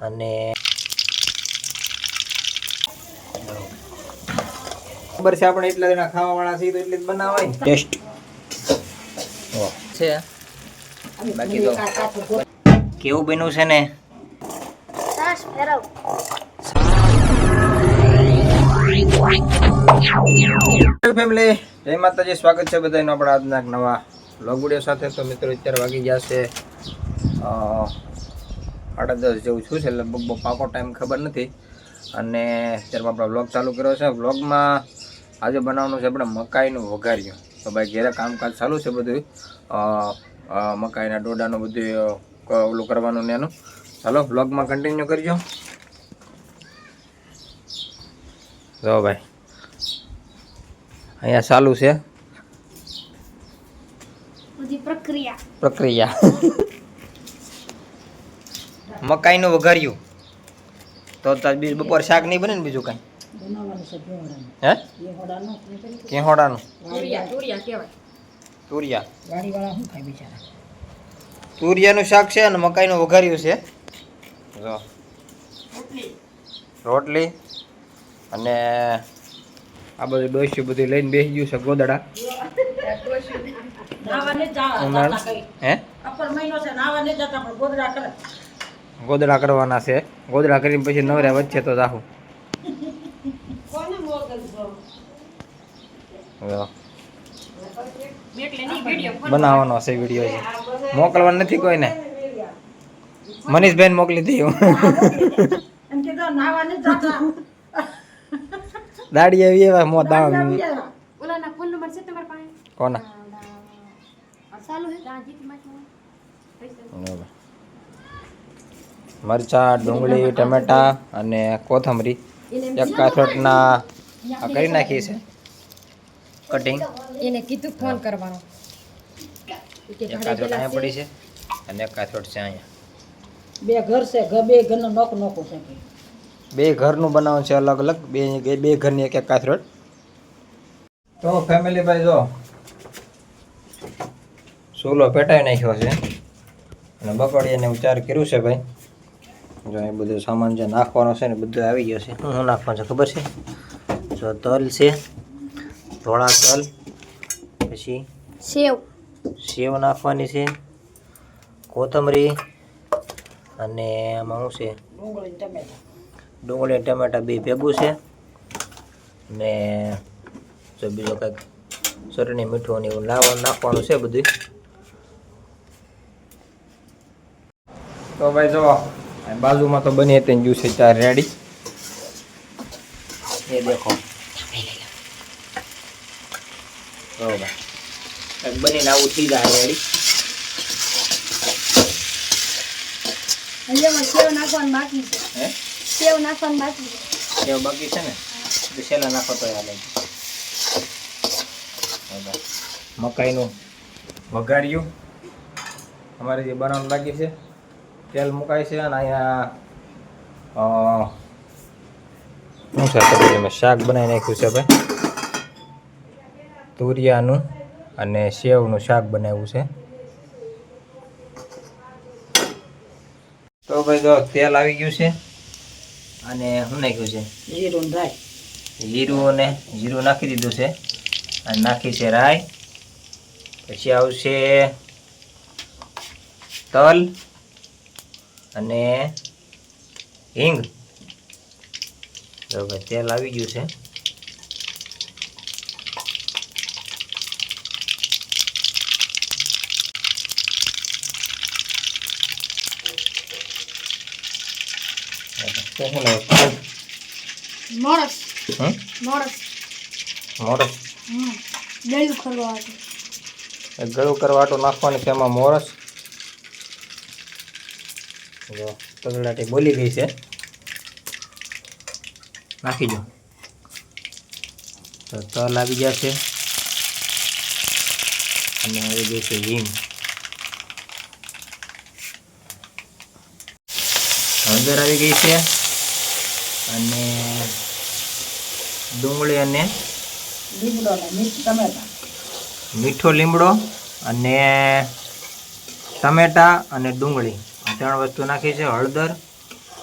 અને ખબર છે આપણે એટલા જણા ખાવા વાળા છીએ તો એટલે જ બનાવાય ટેસ્ટ છે બાકી તો કેવું બન્યું છે ને ફેમિલી જય માતાજી સ્વાગત છે બધાનું આપણા આજના એક નવા વ્લોગ વિડીયો સાથે તો મિત્રો અત્યારે વાગી ગયા છે 8:30 જેવું છું છે લગભગ બહુ પાકો ટાઈમ ખબર નથી અને અત્યારે આપણે વ્લોગ ચાલુ કર્યો છે વ્લોગમાં આજે બનાવવાનું છે આપણે મકાઈનું વઘાર્યું તો ભાઈ ઘરે કામકાજ ચાલુ છે બધું મકાઈના ડોડાનું બધું ઓલું કરવાનું ને એનું ચાલો વ્લોગમાં કન્ટિન્યુ કરજો જો ભાઈ અહીંયા ચાલુ છે પ્રક્રિયા મકાઈનું વઘાર્યું તો બપોર શાક નહીં બને ને બીજું કઈ હે કેહોડાનું તુરિયાનું શાક છે અને મકાઈનું વઘાર્યું છે જો રોટલી અને આ બધું ડોસ્યું બધું લઈને બેસી ગયું છે ગોદડા ગોદડા કરવાના છે ગોદડા કરીને પછી નવરા વચ્ચે તો જાહું બનાવવાનો છે વિડીયો છે મોકલવાનો નથી કોઈને મનીષભાઈ મોકલી દઉં દાડી આવી એવા મો દાવા ઓલાના ફોન નંબર છે તમારા પાસે કોના ચાલુ હે મરચા ડુંગળી ટમેટા અને કોથમરી એક કાથોટના કરી નાખી છે કટિંગ એને કીધું ફોન કરવાનો એક કાથોટ અહીંયા પડી છે અને એક કાથોટ છે અહીંયા બે ઘર છે બે ઘરનો નોખો છે બે ઘરનું બનાવવાનું છે અલગ અલગ બે ઘરની એક કાથરોટ તો ફેમિલી ભાઈ જો સોલો પેટાઈ નાખ્યો છે અને બકડીને ઉચાર કર્યું છે ભાઈ જો એ બધું સામાન જે નાખવાનો છે ને બધું આવી ગયો છે શું નાખવાનું છે ખબર છે જો તલ છે ધોળા તલ પછી સેવ નાખવાની છે કોથમરી અને આમાં શું છે ડુંગળી ટમેટા બે ભેગું છે ને જો બીજો કંઈક ચટણી મીઠું ને એવું નાખવાનું છે બધું તો ભાઈ જો બાજુમાં તો બની હતી જ્યુસ છે ચાર રેડી એ દેખો બરાબર બનીને આવું થઈ જાય રેડી સેવ નાખવાનું બાકી છે હે સેવ નાખવાનું બાકી છે સેવ બાકી છે ને સેલા નાખો તો હાલે મકાઈનું વઘાર્યું અમારે જે બનાવવાનું બાકી છે તેલ મુકાય છે અને અહીંયા શું છે મેં શાક બનાવી નાખ્યું છે ભાઈ તુરિયાનું અને સેવનું શાક બનાવ્યું છે તો ભાઈ જો તેલ આવી ગયું છે અને શું નાખ્યું છે જીરું નાખી દીધું છે અને નાખી છે રાઈ પછી આવશે તલ અને હિંગ તો ભાઈ તેલ આવી ગયું છે ગળું કરવાટું નાખવાની છે એમાં મોરસ જો તગડાટી બોલી ગઈ છે નાખી દો તો તલ આવી ગયા છે અને આવી ગઈ છે હિંગ હળદર આવી ગઈ છે અને ડુંગળી અને મીઠો લીમડો અને ટમેટા અને ડુંગળી આ 3 વસ્તુ નાખી છે.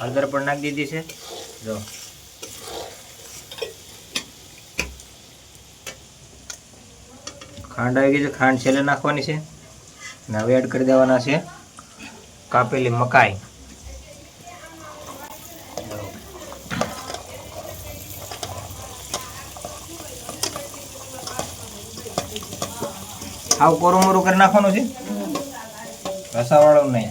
હળદર પણ નાખી દીધી છે. જો ખાંડ આવી ગઈ છે. ખાંડ છેલ્લે નાખવાની છે. અને હવે એડ કરી દેવાના છે કાપેલી મકાઈ. આવું કોરું મોરું કરી નાખવાનું છે, રસાવાળું નહીં.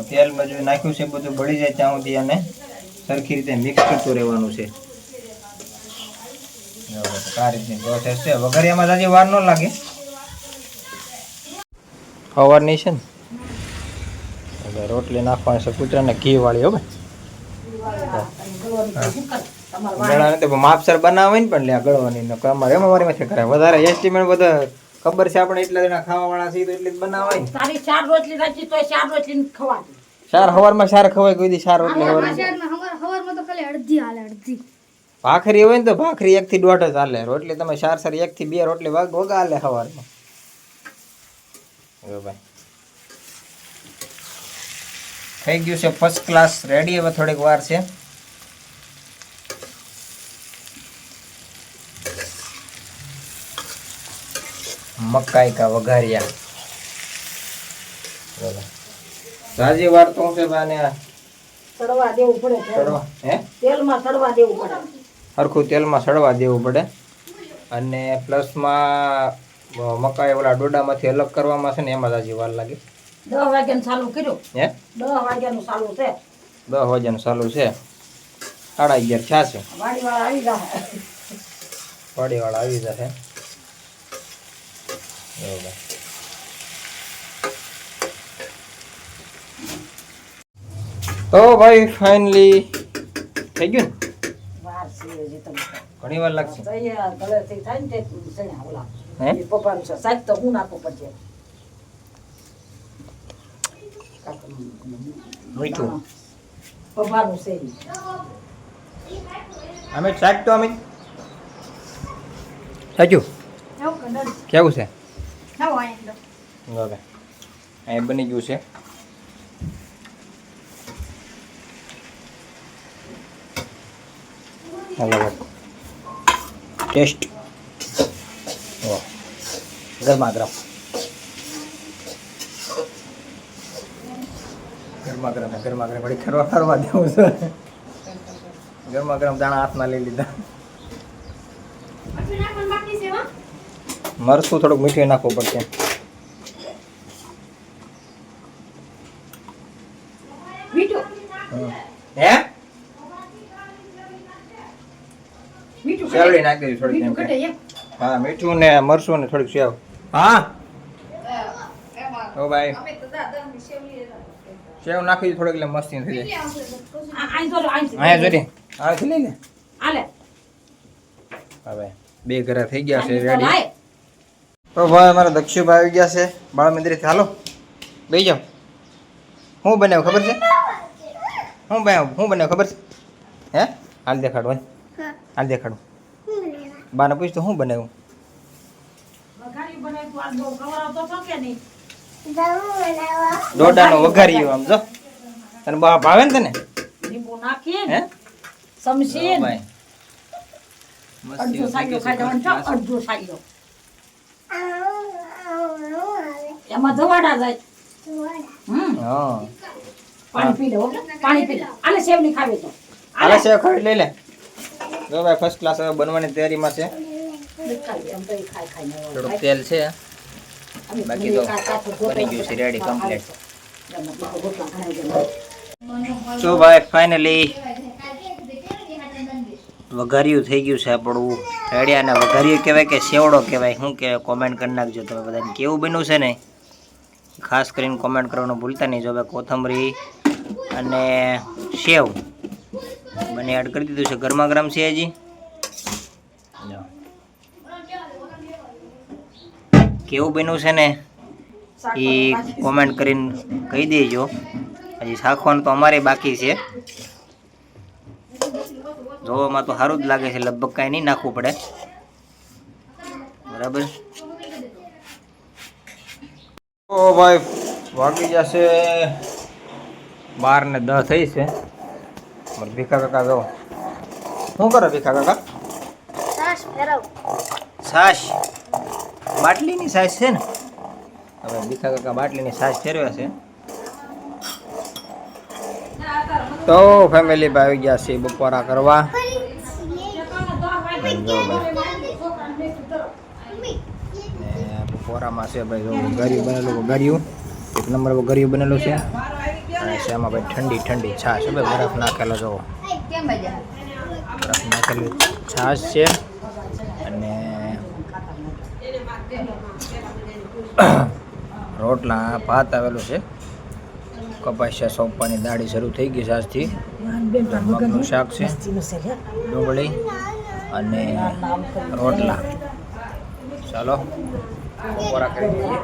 તેલ બધું નાખ્યું છે, બધું બળી જાય ત્યાં સુધી અને સરખી રીતે મિક્સ કરતું રહેવાનું છે. આ રીતની પ્રોસેસ છે. વઘારિયામાં હજી વાર ન લાગે. સવારની છે ને એટલે રોટલી નાખવાની છે કૂતરાને ઘી વાળી. હવે ગળા નથી માપસર બનાવે ને પણ લે ગળવાની અમારે એમાં મારી માથે કરાય વધારે એસ્ટિમેટ બધા ખબર છે આપણે એટલા જણા ખાવા વાળા છીએ તો એટલી જ બનાવાય. તારી 4 રોટલી રાખી તો 4 રોટલી ખવાતી. 4 હવારમાં 4 ખવાય કોઈ દી 4 રોટલી હવારમાં તો ખાલી અડધી હાલે અડધી. ભાખરી હોય ને તો ભાખરી 1 થી 1.5 જ હાલે. રોટલી તમે 4 1 થી 2 રોટલી વગા હાલે સવારમાં. જો ભાઈ થઈ ગયું છે ફર્સ્ટ ક્લાસ રેડી. હવે થોડીક વાર છે. મકાઈ કા વઘારિયા. સાજી વાર તો છે બાને સડવા દેવું પડે. સડવા તેલમાં સડવા દેવું પડે. હરખું તેલમાં સડવા દેવું પડે. અને પ્લસમાં મકાઈ ઓલા ડોડામાંથી અલગ કરવામાં છે ને એમાં સાજી વાર લાગે. 10 વાગ્યાનું ચાલુ કર્યું. 10 વાગ્યાનું ચાલુ છે. 10 વાગ્યાનું ચાલુ છે. 11:30 થયા છે. વાડીવાળા આવી જાય. વાડીવાળા આવી જશે. તો ભાઈ ફાઇનલી થઈ ગયું ને. વાર છે હજી તમે. ઘણી વાર લાગશે. તૈયાર ગળેથી થાય ને તે સણ્યા ઓલા. હે પપ્પાનું છે સાહેબ તો હું નાખવું પડશે. મીઠું પપ્પાનું છે. અમે શાક તો અમે સાચું કેવું છે? હવે અહીં બની ગયું છે. ટેસ્ટ ગરમા ગરમ વળી કરવા દેવું છે. ગરમા ગરમ દાણા હાથમાં લઈ લીધા. મરચું થોડુંક મીઠું નાખવું પડશે. હે સેવડી નાખી દીધી થોડીક એમ કે. હા મીઠું ને મરચું ને થોડીક સેવ. હા ઓ ભાઈ સેવ નાખી થોડીક એટલે મસ્તી થઈ જાય. અહીંયા જોડી આથી લઈ લે. હવે 2 ઘરે થઈ ગયા છે રેડી. તો ભાઈ અમારા દક્ષુભાઈ આવી ગયા છે બાળ મંદિરેથી. હાલો બેસી જાઓ. શું બનાવ્યું ખબર છે? શું બનાવ્યું ખબર છે? હે હાલ દેખાડો. હાલ દેખાડું. બાને પૂછ તો શું બનાવ્યું? ડોડાનું વઘાર્યું. આમ જો તને ભાવે ને તને? લીંબુ નાખી હે સમસીન ભાઈ અડધો સાઈયો ખાઈ જવાનું છે. અડધો સાઈયો એમાં ધવાડા જાય. હા પાણી પી લે. પાણી પી લે. આલે સેવ ની ખાવી તો હાલે સેવ ખાઈ લઈ લે. જો ભાઈ ફર્સ્ટ ક્લાસ હવે બનવાની તૈયારીમાં છે. થોડુંક તેલ છે બાકી તો બની ગયું છે રેડી કમ્પ્લીટ. તો ભાઈ ફાઇનલી વઘાર્યું થઈ ગયું છે આપણું રેડી. અને વઘાર્યું કહેવાય કે સેવડો કહેવાય શું કહેવાય કોમેન્ટ કરી નાખજો તમે બધાને. કેવું બન્યું છે ને ખાસ કરીને કોમેન્ટ કરવાનું ભૂલતા નહીં. જો ભાઈ કોથમરી અને સેવ બંને એડ કરી દીધું છે. ગરમા ગરમ છે હજી. કેવું બન્યું છે ને એ કોમેન્ટ કરીને કહી દેજો. હજી શાખવાનું તો અમારે બાકી છે. જોવામાં તો સારું જ લાગે છે. લગભગ કાંઈ નહીં નાખવું પડે. બરાબર. ઓ ભાઈ વાગી જશે 12:10 થઈ છે. મારા ભીખા કાકા જો શું કરો ભીખા કાકા? સાસ ફેરવ. છાશ બાટલીની છાશ છે ને? હવે ભીખા કાકા બાટલીની છાશ ફેરવે છે. તો ફેમિલી ભાઈ આવી ગયા છે બપોરા કરવા. બપોરામાં છે ભાઈ જો ગળ્યું બનેલું ગળ્યું 1 નંબર ગળ્યું બનેલું છે. અને છે એમાં ભાઈ ઠંડી ઠંડી છાશ હવે બરફ નાખેલો જો બરફ નાખેલી છાશ છે. અને રોટલા ભાત આવેલું છે. કપાસિયા સોંપવાની દાળી શરૂ થઈ ગઈ છે આજથી. મગનું શાક છે, ડુંગળી અને રોટલા. ચાલો બપોરા કરી દઈએ.